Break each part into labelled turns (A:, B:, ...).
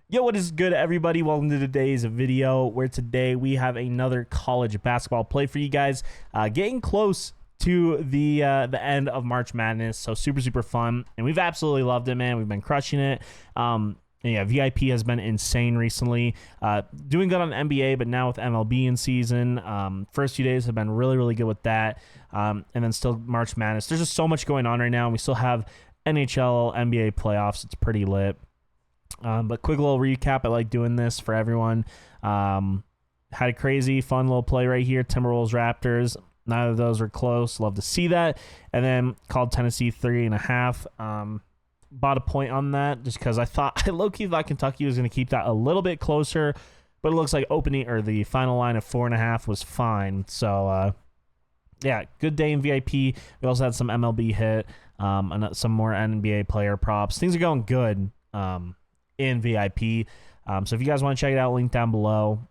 A: Yo, what is good, everybody? Welcome to today's video, where today we have another college basketball play for you guys. Getting close to the end of March Madness, so super fun, and we've absolutely loved it, man. We've been crushing it. And yeah, VIP has been insane recently. Doing good on the NBA, but now with MLB in season, first few days have been really good with that. And then still March Madness. There's just so much going on right now. And we still have NHL, NBA playoffs. It's pretty lit. But quick little recap. I like doing this for everyone. Had a crazy fun little play right here. Timberwolves Raptors. Neither of those were close. Love to see that. And then called Tennessee 3.5. Bought a point on that just because I low-key thought Kentucky was going to keep that a little bit closer, but it looks like the final line of 4.5 was fine. So yeah, good day in VIP. We also had some MLB hit, and some more NBA player props. Things are going good in VIP. So if you guys want to check it out, link down below.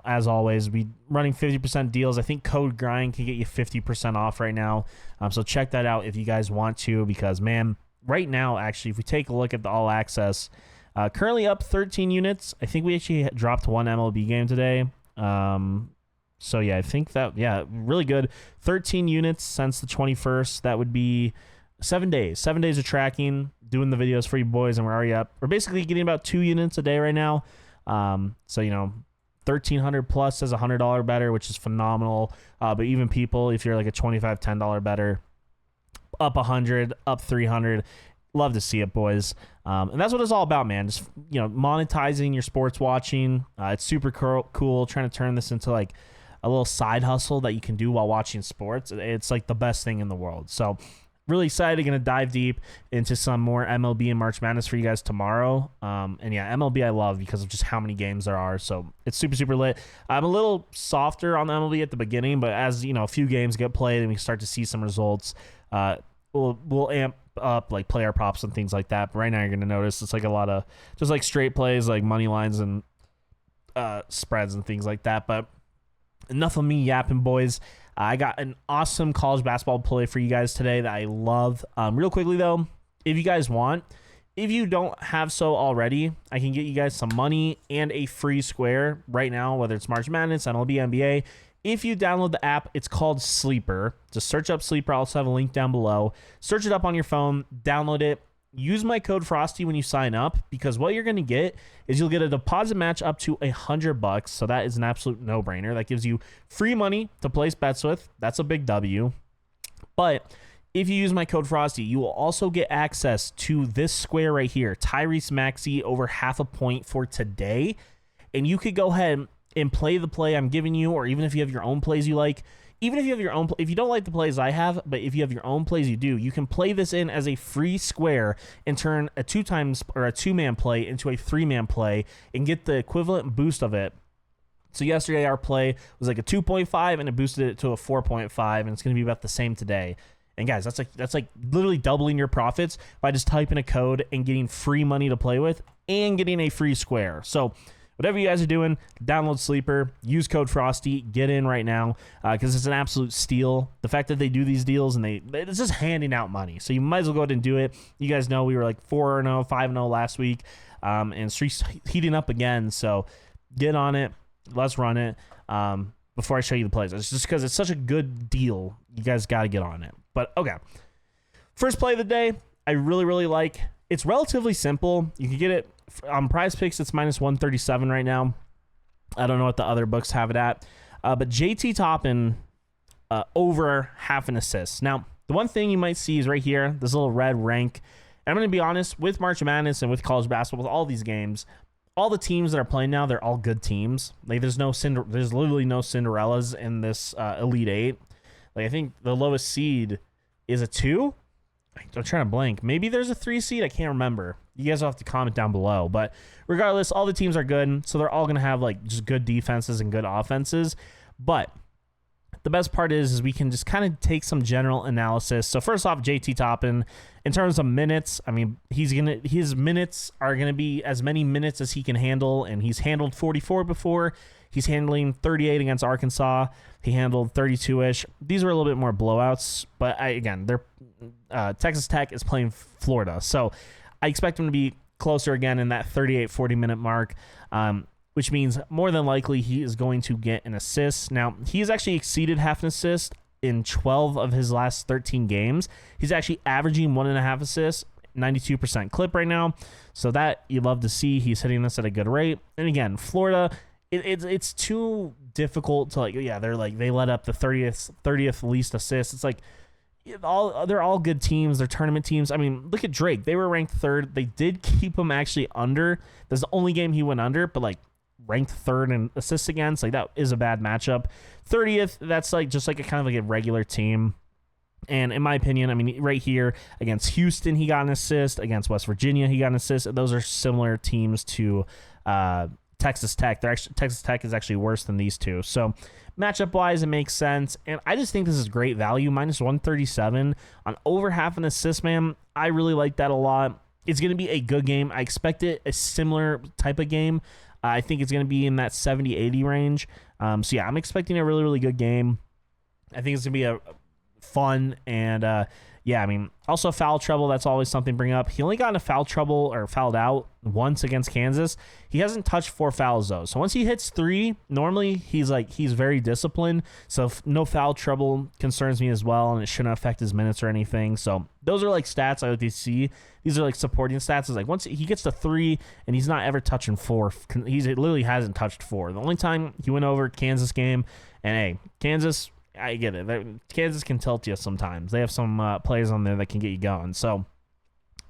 A: As always, we running 50% deals. I think code grind can get you 50% off right now. So check that out if you guys want to, because man, right now, actually, if we take a look at the all access, currently up 13 units. I think we actually dropped one MLB game today. So yeah, I think that, yeah, really good. 13 units since the 21st. That would be 7 days. 7 days of tracking, doing the videos for you boys, and we're already up. We're basically getting about 2 units a day right now. So, you know, 1,300 plus as a $100 better, which is phenomenal. But even people, if you're like a $25, $10 better, up 100, up 300. Love to see it, boys. And that's what it's all about, man. Just, you know, monetizing your sports watching. It's super cool. Trying to turn this into like a little side hustle that you can do while watching sports. It's like the best thing in the world. So really excited. Going to dive deep into some more MLB and March Madness for you guys tomorrow. And yeah, MLB I love because of just how many games there are. So it's super lit. I'm a little softer on the MLB at the beginning, but as you know, a few games get played and we start to see some results, we'll amp up like player props and things like that. But right now you're going to notice it's like a lot of just like straight plays, like money lines and spreads and things like that. But enough of me yapping, boys. I got an awesome college basketball play for you guys today that I love. Real quickly, though, if you guys want, if you don't have so already, I can get you guys some money and a free square right now, whether it's March Madness, MLB, NBA. If you download the app, it's called Sleeper. Just search up Sleeper. I'll also have a link down below. Search it up on your phone. Download it. Use my code Frosty when you sign up, because what you're going to get is you'll get a deposit match up to $100. So that is an absolute no-brainer. That gives you free money to place bets with. That's a big W. But if you use my code Frosty, you will also get access to this square right here, Tyrese Maxey over 0.5 point for today. And you could go ahead and play the play I'm giving you, or even if you have your own plays you like. Even if you have your own, if you don't like the plays I have, but if you have your own plays you do, you can play this in as a free square and turn a 2-man play into a 3-man play and get the equivalent boost of it. So yesterday our play was like a 2.5 and it boosted it to a 4.5, and it's going to be about the same today. And guys, that's like literally doubling your profits by just typing a code and getting free money to play with and getting a free square. So whatever you guys are doing, download Sleeper, use code Frosty, get in right now, because it's an absolute steal. The fact that they do these deals and it's just handing out money. So you might as well go ahead and do it. You guys know we were like 4-0, 5-0 last week, and streaks heating up again. So get on it. Let's run it. Before I show you the plays, it's just because it's such a good deal. You guys got to get on it. But okay, first play of the day, I really like. It's relatively simple. You can get it on PrizePicks. It's minus 137 right now. I don't know what the other books have it at. But JT Toppin over 0.5 an assist. Now, the one thing you might see is right here, this little red rank. And I'm going to be honest, with March Madness and with college basketball, with all these games, all the teams that are playing now, they're all good teams. Like there's literally no Cinderellas in this Elite Eight. Like I think the lowest seed is a 2. I'm trying to blank. Maybe there's a 3 seed. I can't remember. You guys will have to comment down below. But regardless, all the teams are good. So they're all going to have like just good defenses and good offenses. But the best part is we can just kind of take some general analysis. So first off, JT Toppin, in terms of minutes, I mean, his minutes are going to be as many minutes as he can handle. And he's handled 44 before. He's handling 38 against Arkansas. He handled 32-ish. These are a little bit more blowouts, but again, Texas Tech is playing Florida, so I expect him to be closer again in that 38-40 minute mark, which means more than likely he is going to get an assist. Now, he's actually exceeded half an assist in 12 of his last 13 games. He's actually averaging 1.5 assists, 92% clip right now. So that you love to see. He's hitting this at a good rate. And again, Florida, it's too difficult to they let up the 30th least assists. It's like they're all good teams. They're tournament teams. I mean, look at Drake. They were ranked 3rd. They did keep him actually under. That's the only game he went under, but like ranked 3rd in assists against. Like that is a bad matchup. 30th, that's like just like a kind of like a regular team. And in my opinion, I mean, right here against Houston, he got an assist. Against West Virginia, he got an assist. Those are similar teams to Texas Tech. Texas Tech is actually worse than these two. So matchup-wise, it makes sense. And I just think this is great value. Minus 137 on over half an assist, man. I really like that a lot. It's going to be a good game. I expect it a similar type of game. I think it's going to be in that 70-80 range. So, yeah, I'm expecting a really, really good game. I think it's going to be a fun and yeah, I mean, also foul trouble, that's always something to bring up. He only got into foul trouble or fouled out once against Kansas. He hasn't touched 4 fouls though. So once he hits 3, normally he's very disciplined. So no foul trouble concerns me as well, and it shouldn't affect his minutes or anything. So those are like stats I like to see. These are like supporting stats. It's like once he gets to 3 and he's not ever touching 4. He literally hasn't touched 4. The only time he went over Kansas game, and hey, Kansas, I get it. Kansas can tilt you sometimes. They have some players on there that can get you going. So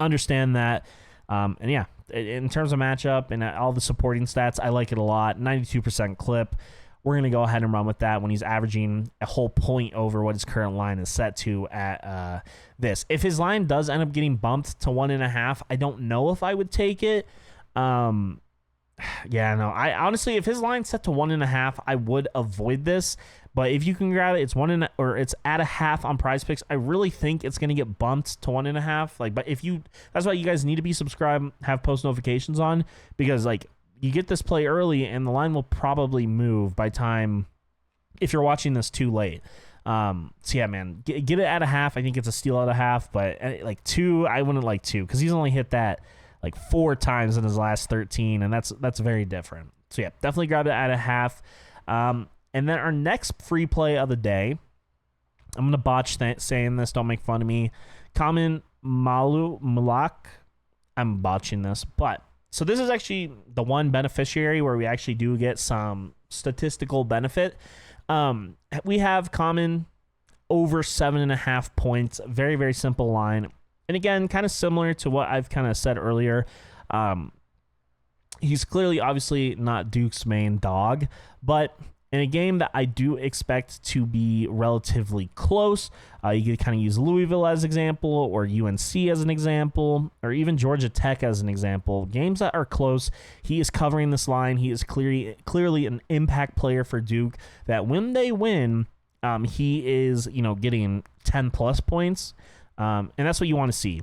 A: understand that. And yeah, in terms of matchup and all the supporting stats, I like it a lot. 92% clip. We're going to go ahead and run with that when he's averaging a whole point over what his current line is set to at this. If his line does end up getting bumped to 1.5, I don't know if I would take it. Yeah, no. I honestly, if his line's set to 1.5, I would avoid this. But if you can grab it, it's it's at a half on PrizePicks. I really think it's gonna get bumped to 1.5. Like, but that's why you guys need to be subscribed, have post notifications on, because like you get this play early and the line will probably move by time if you're watching this too late. So yeah, man, get it at a half. I think it's a steal at a half, but like 2, I wouldn't like 2 because he's only hit that like 4 times in his last 13, and that's very different. So yeah, definitely grab it at a half. And then our next free play of the day, I'm going to botch saying this. Don't make fun of me. Common Malak. I'm botching this. But so this is actually the one beneficiary where we actually do get some statistical benefit. We have Common over 7.5 points. Very, very simple line. And again, kind of similar to what I've kind of said earlier. He's clearly, obviously, not Duke's main dog. But in a game that I do expect to be relatively close, you could kind of use Louisville as an example, or UNC as an example, or even Georgia Tech as an example. Games that are close, he is covering this line. He is clearly an impact player for Duke, that when they win, he is getting 10-plus points, and that's what you want to see.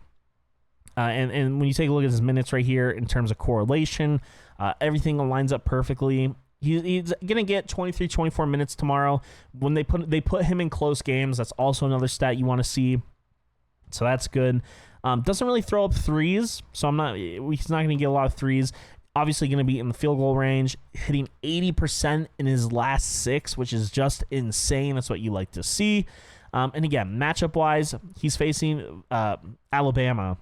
A: And when you take a look at his minutes right here in terms of correlation, everything lines up perfectly. He's going to get 23, 24 minutes tomorrow. When they put him in close games, that's also another stat you want to see. So that's good. Doesn't really throw up threes, so he's not going to get a lot of threes. Obviously going to be in the field goal range, hitting 80% in his last 6, which is just insane. That's what you like to see. And again, matchup-wise, he's facing Alabama,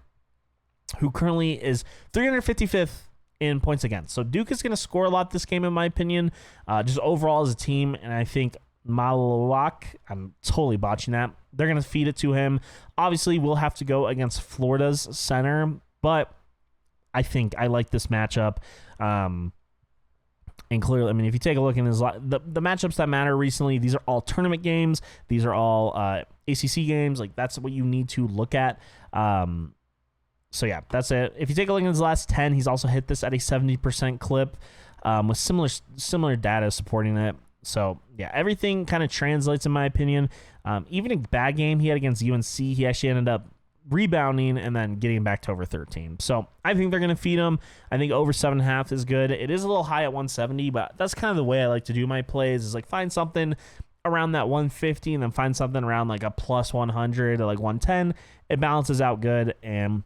A: who currently is 355th in points against. So Duke is going to score a lot this game, in my opinion, just overall as a team. And I think Malawak, I'm totally botching that, they're going to feed it to him. Obviously, we'll have to go against Florida's center, but I think I like this matchup. And clearly, I mean, if you take a look in his the matchups that matter recently, these are all tournament games. These are all ACC games. Like, that's what you need to look at. So, yeah, that's it. If you take a look at his last 10, he's also hit this at a 70% clip with similar data supporting it. So, yeah, everything kind of translates, in my opinion. Even a bad game he had against UNC, he actually ended up rebounding and then getting back to over 13. So, I think they're going to feed him. I think over 7.5 is good. It is a little high at 170, but that's kind of the way I like to do my plays, is like find something around that 150 and then find something around like a plus 100 or like 110. It balances out good, and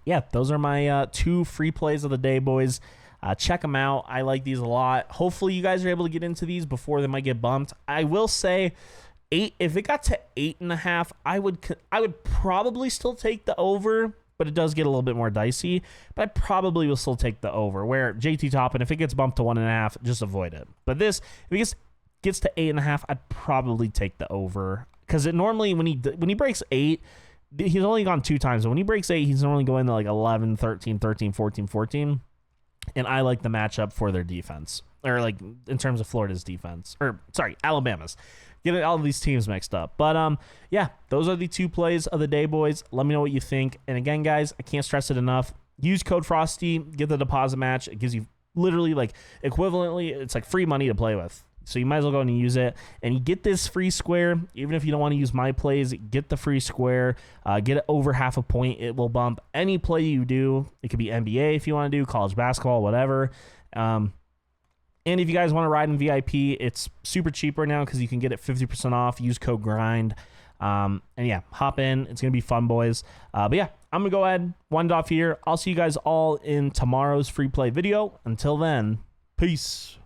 A: yeah, those are my 2 free plays of the day, boys. Check them out. I like these a lot. Hopefully you guys are able to get into these before they might get bumped. I will say 8, if it got to 8.5, I would probably still take the over, but it does get a little bit more dicey. But I probably will still take the over, where JT Toppin, if it gets bumped to 1.5, just avoid it. But this, if it gets to 8.5, I'd probably take the over, because it normally, when he breaks 8, he's only gone 2 times. And when he breaks 8, he's normally going to like 11, 13, 13, 14, 14. And I like the matchup for their defense, or like in terms of Florida's defense, or sorry, Alabama's. Getting all of these teams mixed up. But yeah, those are the 2 plays of the day, boys. Let me know what you think. And again, guys, I can't stress it enough. Use code Frosty, get the deposit match. It gives you literally like equivalently, it's like free money to play with. So you might as well go and use it. And you get this free square, even if you don't want to use my plays, get the free square, get it over half a point. It will bump any play you do. It could be NBA if you want to do, college basketball, whatever. And if you guys want to ride in VIP, it's super cheap right now because you can get it 50% off. Use code GRIND. And yeah, hop in. It's going to be fun, boys. But yeah, I'm going to go ahead, wind off here. I'll see you guys all in tomorrow's free play video. Until then, peace.